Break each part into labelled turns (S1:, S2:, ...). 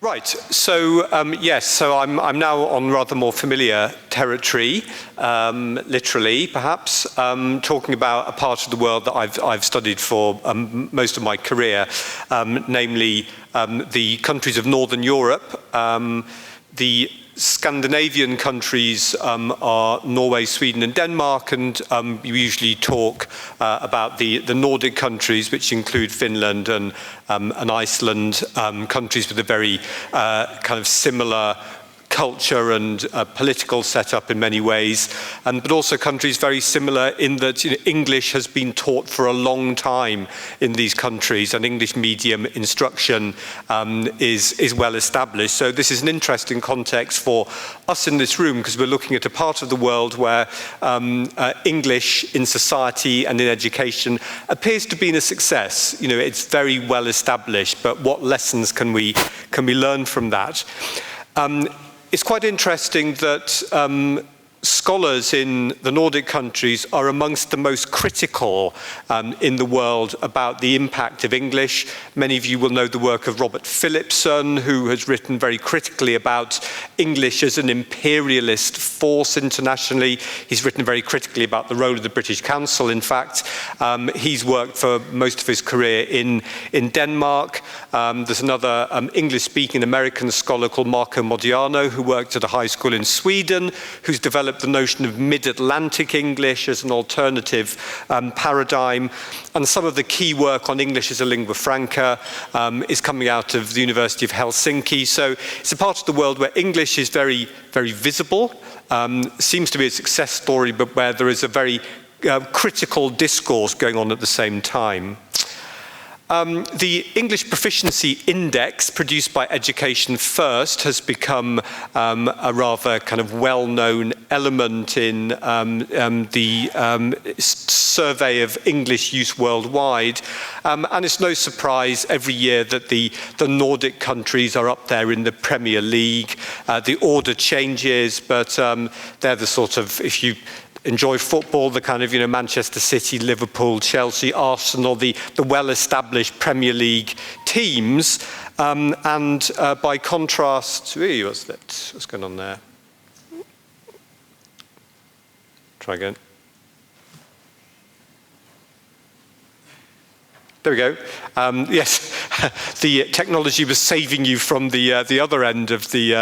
S1: Right, so yes, so I'm now on rather more familiar territory, literally perhaps, talking about a part of the world that I've studied for most of my career, namely the countries of Northern Europe. The Scandinavian countries are Norway, Sweden and Denmark, and you usually talk about the Nordic countries, which include Finland and Iceland, countries with a very kind of similar culture and political setup in many ways, but also countries very similar in that English has been taught for a long time in these countries, and English medium instruction is well established. So this is an interesting context for us in this room, because we're looking at a part of the world where English in society and in education appears to be a success. It's very well established, but what lessons can we learn from that? It's quite interesting that scholars in the Nordic countries are amongst the most critical in the world about the impact of English. Many of you will know the work of Robert Philipson, who has written very critically about English as an imperialist force internationally. He's written very critically about the role of the British Council, in fact. He's worked for most of his career in Denmark. There's another English-speaking American scholar called Marco Modiano, who worked at a high school in Sweden, who's developed the notion of mid-Atlantic English as an alternative paradigm. And some of the key work on English as a lingua franca is coming out of the University of Helsinki. So it's a part of the world where English is very, very visible, seems to be a success story, but where there is a very critical discourse going on at the same time. The English Proficiency Index, produced by Education First, has become a rather kind of well-known element in the survey of English use worldwide. And it's no surprise every year that the Nordic countries are up there in the Premier League. The order changes, but they're the sort of, if you enjoy football, the kind of, Manchester City, Liverpool, Chelsea, Arsenal, the well-established Premier League teams. And by contrast, what's going on there? Try again. There we go. Yes, the technology was saving you from the other end of the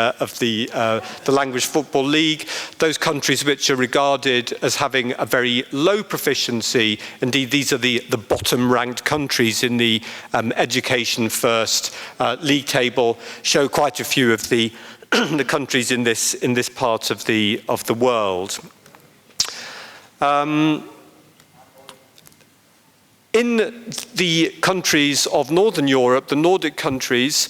S1: Language Football League. Those countries which are regarded as having a very low proficiency, indeed these are the bottom-ranked countries in the Education First league table, show quite a few of the the countries in this part of the world. In the countries of Northern Europe, the Nordic countries,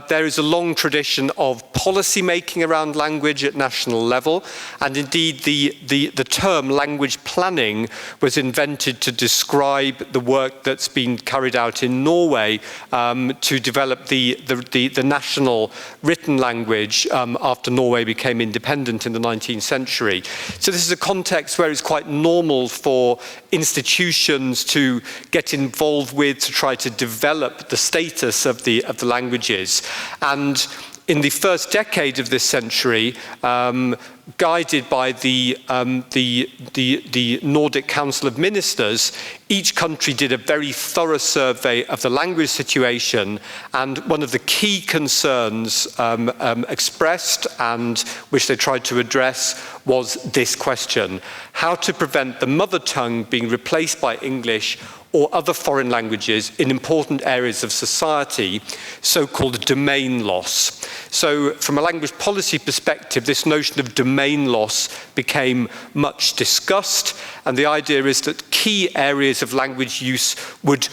S1: there is a long tradition of policy making around language at national level, and indeed the term language planning was invented to describe the work that's been carried out in Norway to develop the national written language after Norway became independent in the 19th century. So this is a context where it's quite normal for institutions to get involved with, to try to develop the status of the languages. And in the first decade of this century, guided by the Nordic Council of Ministers, each country did a very thorough survey of the language situation, and one of the key concerns expressed and which they tried to address was this question: how to prevent the mother tongue being replaced by English or other foreign languages in important areas of society, so-called domain loss. So from a language policy perspective, this notion of domain loss became much discussed, and the idea is that key areas of language use would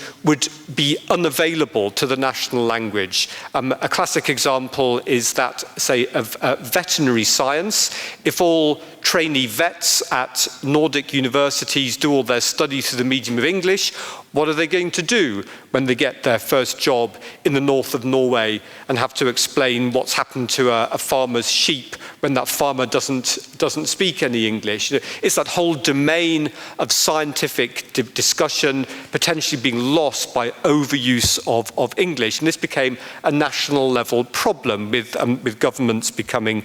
S1: be unavailable to the national language. A classic example is that, say, of veterinary science. If all trainee vets at Nordic universities do all their study through the medium of English, what are they going to do when they get their first job in the north of Norway and have to explain what's happened to a farmer's sheep when that farmer doesn't speak any English? It's that whole domain of scientific discussion potentially being lost by overuse of English. And this became a national level problem with governments becoming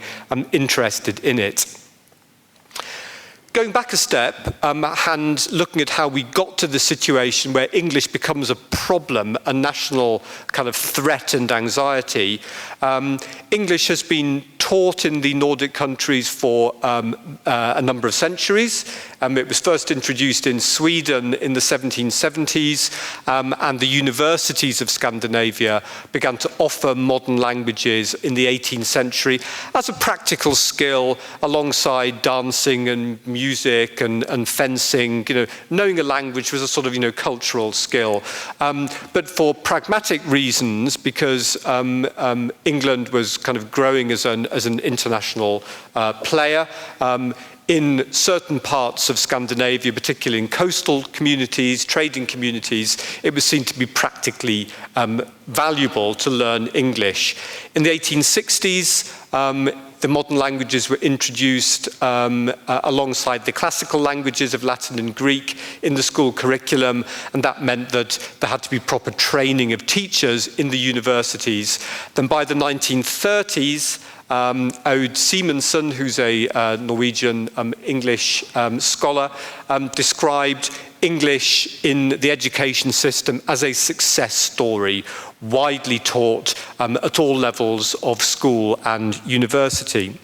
S1: interested in it. Going back a step and looking at how we got to the situation where English becomes a problem, a national kind of threat and anxiety, English has been taught in the Nordic countries for a number of centuries. It was first introduced in Sweden in the 1770s, and the universities of Scandinavia began to offer modern languages in the 18th century as a practical skill alongside dancing and music and fencing. Knowing a language was a sort of cultural skill. But for pragmatic reasons, because England was kind of growing as an international player, in certain parts of Scandinavia, particularly in coastal communities, trading communities, it was seen to be practically valuable to learn English. In the 1860s, the modern languages were introduced alongside the classical languages of Latin and Greek in the school curriculum, and that meant that there had to be proper training of teachers in the universities. Then by the 1930s, Aud Simonsen, who's a Norwegian English scholar, described English in the education system as a success story, widely taught at all levels of school and university.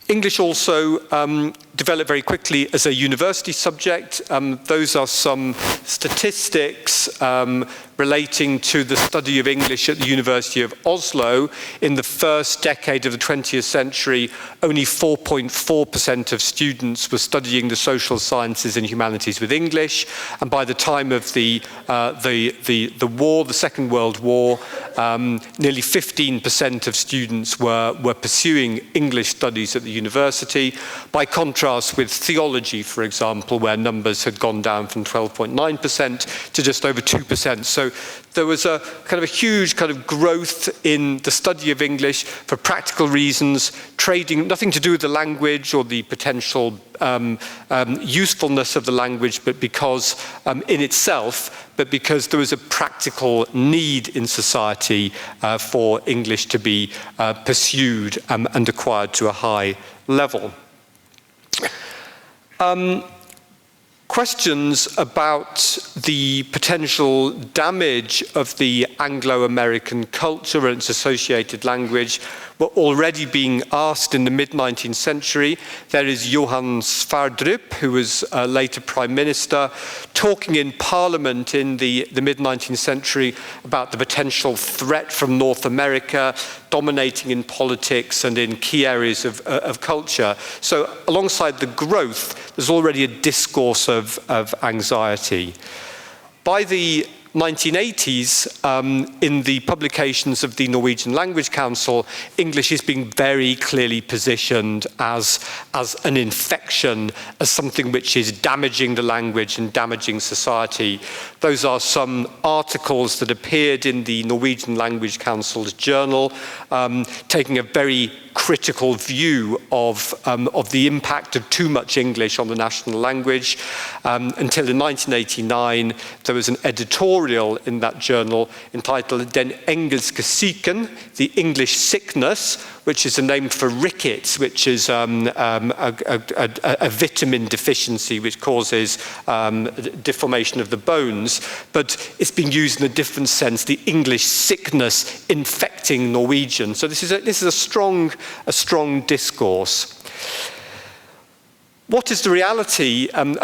S1: English also developed very quickly as a university subject. Those are some statistics relating to the study of English at the University of Oslo. In the first decade of the 20th century, only 4.4% of students were studying the social sciences and humanities with English. And by the time of the war, the Second World War, nearly 15% of students were pursuing English studies at the university. By contrast with theology, for example, where numbers had gone down from 12.9% to just over 2%. So there was a kind of a huge kind of growth in the study of English for practical reasons, trading, nothing to do with the language or the potential usefulness of the language, but because in itself, but because there was a practical need in society for English to be pursued and acquired to a high level. Questions about the potential damage of the Anglo-American culture and its associated language were already being asked in the mid-19th century. There is Johan Sverdrup, who was later Prime Minister, talking in Parliament in the mid-19th century about the potential threat from North America, dominating in politics and in key areas of culture. So alongside the growth, there's already a discourse of anxiety. By the 1980s, in the publications of the Norwegian Language Council, English is being very clearly positioned as an infection, as something which is damaging the language and damaging society. Those are some articles that appeared in the Norwegian Language Council's journal, taking a very critical view of the impact of too much English on the national language. Until in 1989, there was an editorial in that journal entitled Den engelske syken, the English sickness, which is a name for rickets, which is a vitamin deficiency which causes deformation of the bones. But it's been used in a different sense, the English sickness infecting Norwegian. So this is a strong discourse. What is the reality? And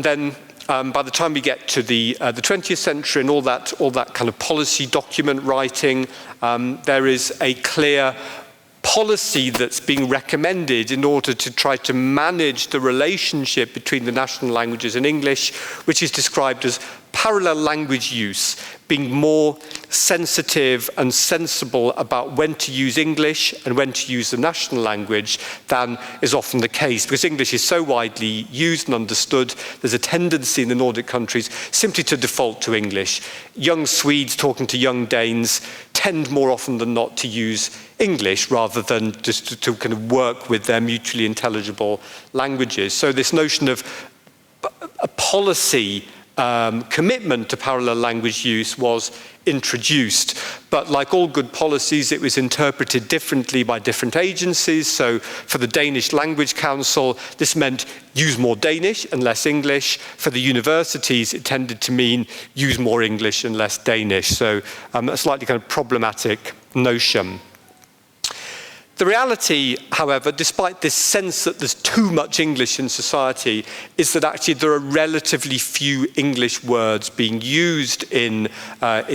S1: then by the time we get to the 20th century and all that kind of policy document writing, there is a clear policy that's being recommended in order to try to manage the relationship between the national languages and English, which is described as parallel language use, being more sensitive and sensible about when to use English and when to use the national language than is often the case. Because English is so widely used and understood, there's a tendency in the Nordic countries simply to default to English. Young Swedes talking to young Danes tend more often than not to use English rather than just to kind of work with their mutually intelligible languages. So this notion of a policy commitment to parallel language use was introduced. But like all good policies, it was interpreted differently by different agencies. So for the Danish Language Council, this meant use more Danish and less English. For the universities, it tended to mean use more English and less Danish. So a slightly kind of problematic notion. The reality, however, despite this sense that there's too much English in society, is that actually there are relatively few English words being used in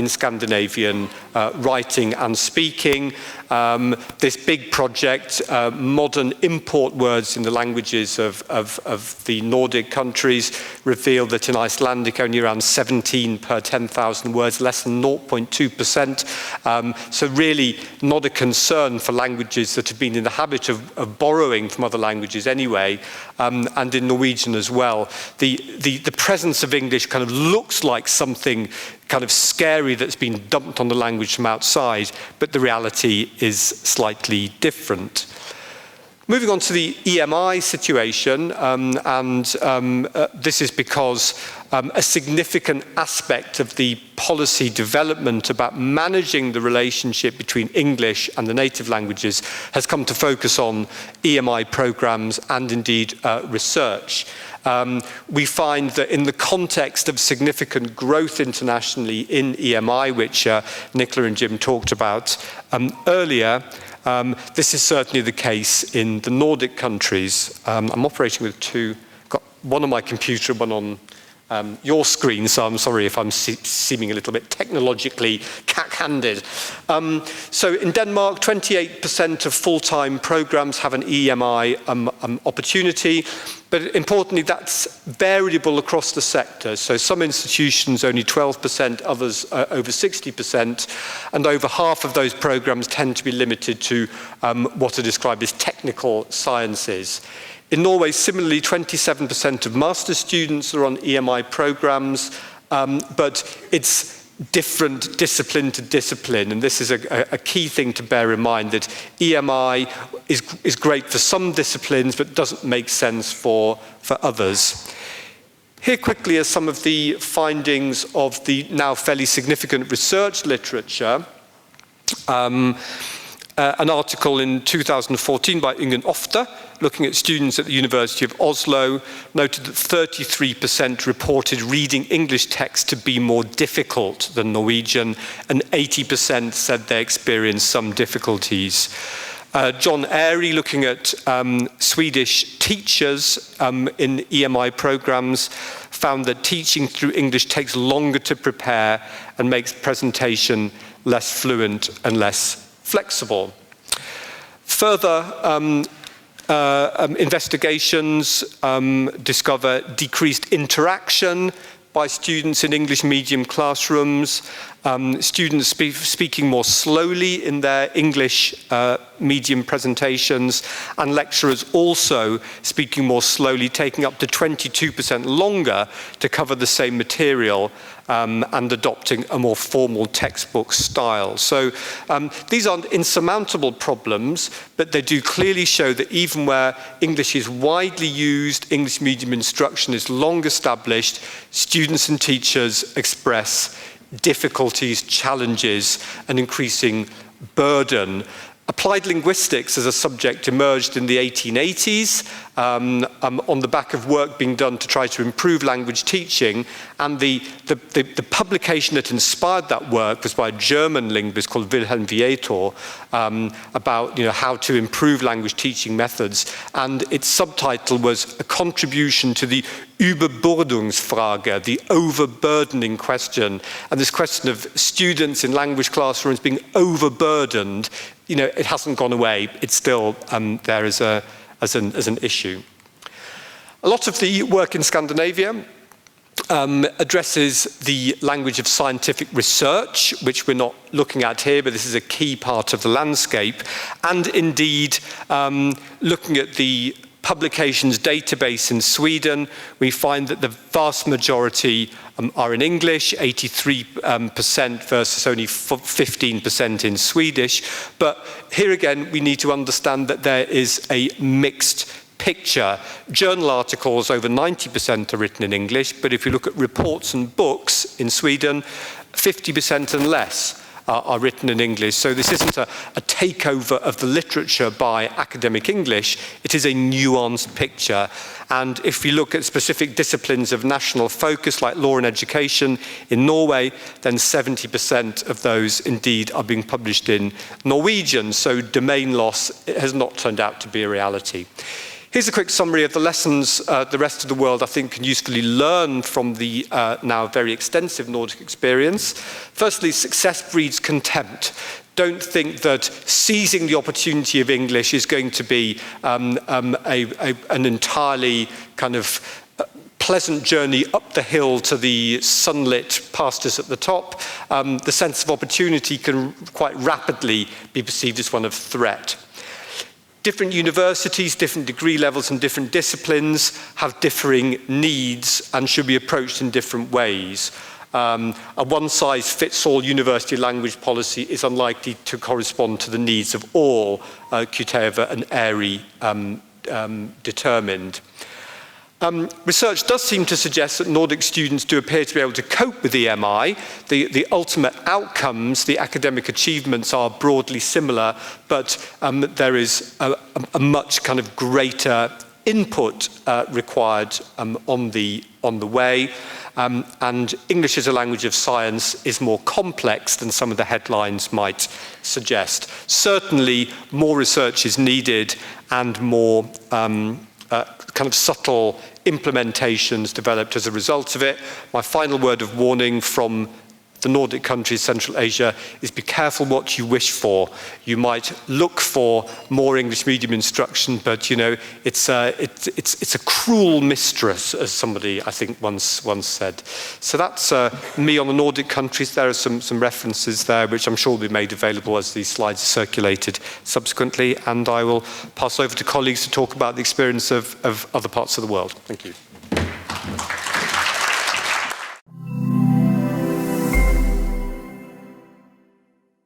S1: Scandinavian writing and speaking. This big project, Modern Import Words in the Languages of the Nordic countries, revealed that in Icelandic only around 17 per 10,000 words, less than 0.2%. So really not a concern for languages that have been in the habit of borrowing from other languages anyway, and in Norwegian as well. The presence of English kind of looks like something kind of scary that's been dumped on the language from outside, but the reality is slightly different. Moving on to the EMI situation, this is because a significant aspect of the policy development about managing the relationship between English and the native languages has come to focus on EMI programs and indeed research. We find that in the context of significant growth internationally in EMI, which Nicola and Jim talked about earlier, this is certainly the case in the Nordic countries. I'm operating with got one on my computer, one on your screen, so I'm sorry if I'm seeming a little bit technologically cack-handed. So in Denmark, 28% of full-time programs have an EMI opportunity, but importantly, that's variable across the sector. So some institutions only 12%, others over 60%, and over half of those programs tend to be limited to what are described as technical sciences. In Norway, similarly, 27% of master's students are on EMI programs, but it's different discipline to discipline, and this is a key thing to bear in mind, that EMI is great for some disciplines, but doesn't make sense for others. Here quickly are some of the findings of the now fairly significant research literature. An article in 2014 by Ingen Ofte, looking at students at the University of Oslo, noted that 33% reported reading English text to be more difficult than Norwegian, and 80% said they experienced some difficulties. John Airy, looking at Swedish teachers in EMI programs, found that teaching through English takes longer to prepare and makes presentation less fluent and less flexible. Further investigations discover decreased interaction by students in English medium classrooms, students speaking more slowly in their English medium presentations, and lecturers also speaking more slowly, taking up to 22% longer to cover the same material, and adopting a more formal textbook style. So these aren't insurmountable problems, but they do clearly show that even where English is widely used, English medium instruction is long established, students and teachers express difficulties, challenges, and increasing burden. Applied linguistics as a subject emerged in the 1880s on the back of work being done to try to improve language teaching, and the publication that inspired that work was by a German linguist called Wilhelm Viator, about how to improve language teaching methods, and its subtitle was A Contribution to the Überbordungsfrage, the overburdening question. And this question of students in language classrooms being overburdened, it hasn't gone away. It's still there as an issue. A lot of the work in Scandinavia addresses the language of scientific research, which we're not looking at here, but this is a key part of the landscape, and indeed looking at the publications database in Sweden. We find that the vast majority are in English, 83% versus only 15% in Swedish. But here again, we need to understand that there is a mixed picture. Journal articles, over 90% are written in English, but if you look at reports and books in Sweden, 50% and less are written in English. So this isn't a takeover of the literature by academic English, it is a nuanced picture. And if you look at specific disciplines of national focus, like law and education in Norway, then 70% of those indeed are being published in Norwegian. So domain loss has not turned out to be a reality. Here's a quick summary of the lessons the rest of the world, I think, can usefully learn from the now very extensive Nordic experience. Firstly, success breeds contempt. Don't think that seizing the opportunity of English is going to be an entirely kind of pleasant journey up the hill to the sunlit pastures at the top. The sense of opportunity can quite rapidly be perceived as one of threat. Different universities, different degree levels and different disciplines have differing needs and should be approached in different ways. A one-size-fits-all university language policy is unlikely to correspond to the needs of all, Kuteva and Airy determined. Research does seem to suggest that Nordic students do appear to be able to cope with EMI. The ultimate outcomes, the academic achievements, are broadly similar, but there is a much kind of greater input required on the way. And English as a language of science is more complex than some of the headlines might suggest. Certainly, more research is needed and more kind of subtle implementations developed as a result of it. My final word of warning from the Nordic countries, Central Asia, is be careful what you wish for. You might look for more English medium instruction, but you know it's a cruel mistress, as somebody I think once said. So that's me on the Nordic countries. There are some references there, which I'm sure will be made available as these slides are circulated subsequently. And I will pass over to colleagues to talk about the experience of other parts of the world. Thank you.